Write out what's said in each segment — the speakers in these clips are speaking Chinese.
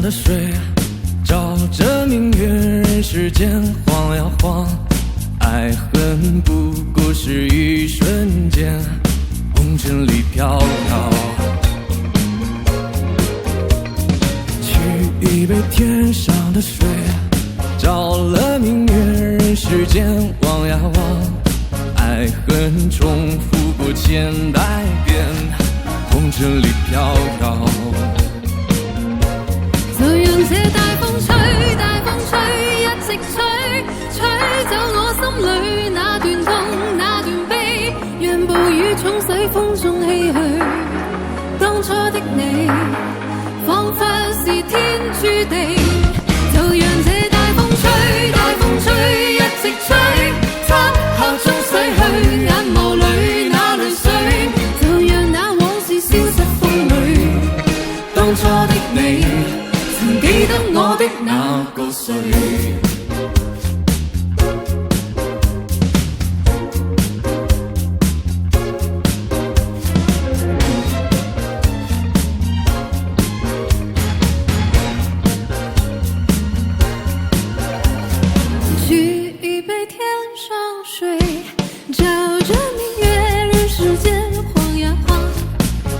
的水，照着明月，人世间晃呀晃。爱恨不过是一瞬间，红尘里飘飘。取一杯天上的水，照了明月，人世间望呀望。爱恨重复过千百遍，红尘里飘飘。就讓這大風吹，大風吹，一直吹，吹走我心裏那段痛，那段悲，讓暴雨沖洗風中唏噓。當初的你，彷彿是天注定。就讓這大風吹，大風吹，一直吹，漆黑中洗去眼眸裏那淚水，就讓那往事消失風裏。當初的你，曾記得我的那個誰？取一杯天上水，照着明月，人世間晃呀晃。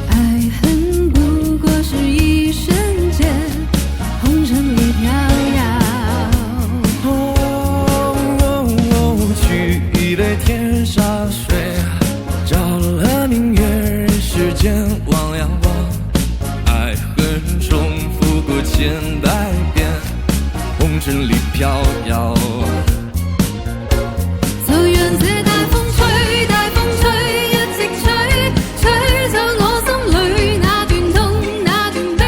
愛恨不過是一瞬間，紅塵裏飄搖。取一杯天上水，照了明月，人世間望呀望。愛恨重複過千百遍，紅塵裏飄搖。就讓這大風吹，大風吹，一直吹，吹走我心裏那段痛，那段悲，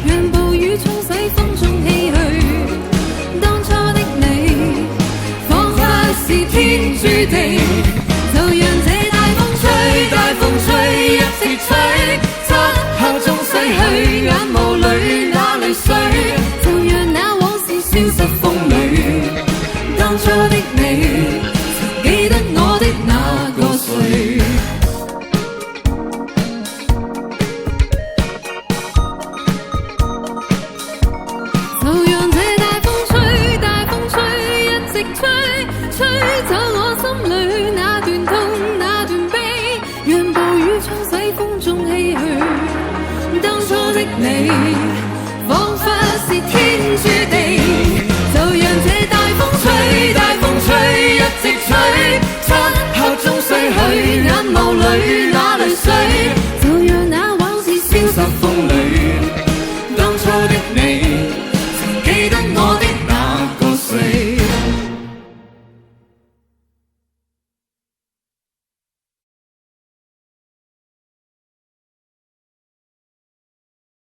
讓暴雨沖洗風中唏噓。當初的你，彷彿是天注定。就讓這大風吹，大風吹，一直吹，漆黑中洗去眼眸裏那淚水，就讓那往事消失風裏。當初的你，曾記得我的那個誰？就讓這大風吹，大風吹，一直吹，吹走我心裏那段痛，那段悲，讓暴雨沖洗風中唏噓。當初的你，彷彿是天注定。就讓這大風吹，大風吹，一直吹，漆黑中洗去眼眸裏